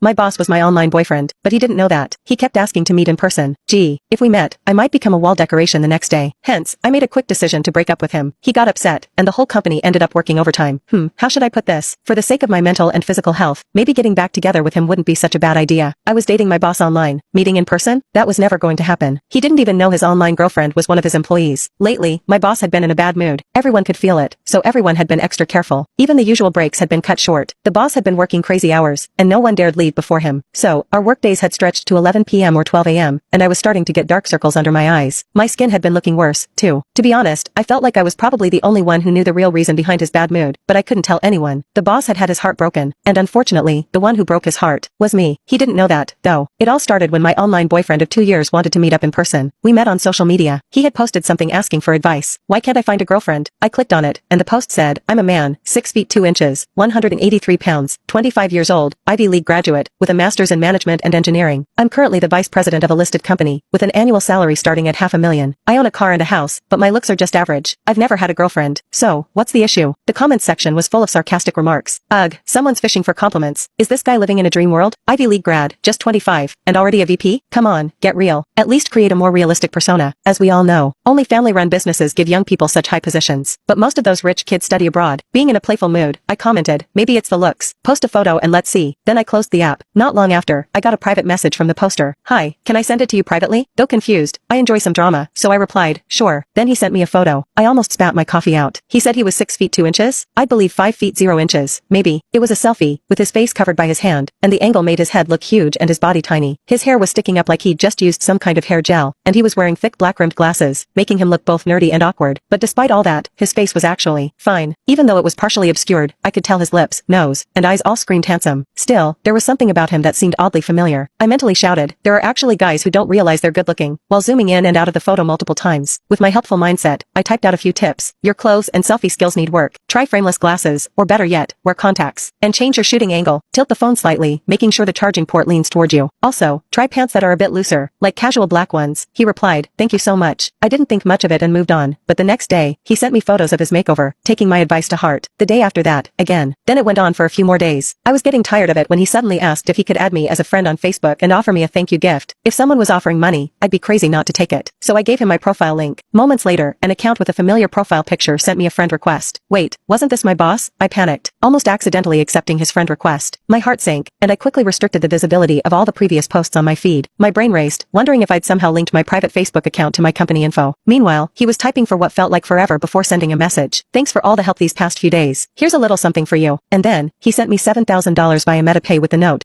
My boss was my online boyfriend, but he didn't know that. He kept asking to meet in person. Gee, if we met, I might become a wall decoration the next day. Hence, I made a quick decision to break up with him. He got upset, and the whole company ended up working overtime. How should I put this? For the sake of my mental and physical health, maybe getting back together with him wouldn't be such a bad idea. I was dating my boss online. Meeting in person? That was never going to happen. He didn't even know his online girlfriend was one of his employees. Lately, my boss had been in a bad mood. Everyone could feel it, so everyone had been extra careful. Even the usual breaks had been cut short. The boss had been working crazy hours, and no one dared leave before him. So, our workdays had stretched to 11 p.m. or 12 a.m., and I was starting to get dark circles under my eyes. My skin had been looking worse, too. To be honest, I felt like I was probably the only one who knew the real reason behind his bad mood, but I couldn't tell anyone. The boss had had his heart broken, and unfortunately, the one who broke his heart was me. He didn't know that, though. It all started when my online boyfriend of 2 years wanted to meet up in person. We met on social media. He had posted something asking for advice. Why can't I find a girlfriend? I clicked on it, and the post said, I'm a man, 6 feet 2 inches, 183 pounds, 25 years old, Ivy League graduate, with a master's in management and engineering. I'm currently the vice president of a listed company, with an annual salary starting at $500,000. I own a car and a house, but my looks are just average. I've never had a girlfriend. So, what's the issue? The comments section was full of sarcastic remarks. Ugh, someone's fishing for compliments. Is this guy living in a dream world? Ivy League grad, just 25, and already a VP? Come on, get real. At least create a more realistic persona. As we all know, only family-run businesses give young people such high positions. But most of those rich kids study abroad. Being in a playful mood, I commented, maybe it's the looks. Post a photo and let's see. Then I closed the app. Not long after, I got a private message from the poster. Hi, can I send it to you privately? Though confused, I enjoy some drama, so I replied, sure. Then he sent me a photo. I almost spat my coffee out. He said he was 6 feet 2 inches? I believe 5 feet 0 inches. Maybe. It was a selfie, with his face covered by his hand, and the angle made his head look huge and his body tiny. His hair was sticking up like he'd just used some kind of hair gel, and he was wearing thick black-rimmed glasses, making him look both nerdy and awkward. But despite all that, his face was actually fine. Even though it was partially obscured, I could tell his lips, nose, and eyes all screamed handsome. Still, there was something about him that seemed oddly familiar. I mentally shouted, there are actually guys who don't realize they're good-looking, while zooming in and out of the photo multiple times. With my helpful mindset, I typed out a few tips. Your clothes and selfie skills need work. Try frameless glasses, or better yet, wear contacts. And change your shooting angle. Tilt the phone slightly, making sure the charging port leans toward you. Also, try pants that are a bit looser, like casual black ones. He replied, thank you so much. I didn't think much of it and moved on, but the next day, he sent me photos of his makeover, taking my advice to heart. The day after that, again. Then it went on for a few more days. I was getting tired of it when he suddenly asked if he could add me as a friend on Facebook and offer me a thank you gift. If someone was offering money, I'd be crazy not to take it. So I gave him my profile link. Moments later, an account with a familiar profile picture sent me a friend request. Wait, wasn't this my boss? I panicked, almost accidentally accepting his friend request. My heart sank, and I quickly restricted the visibility of all the previous posts on my feed. My brain raced, wondering if I'd somehow linked my private Facebook account to my company info. Meanwhile, he was typing for what felt like forever before sending a message. Thanks for all the help these past few days. Here's a little something for you. And then, he sent me $7,000 via MetaPay with the note,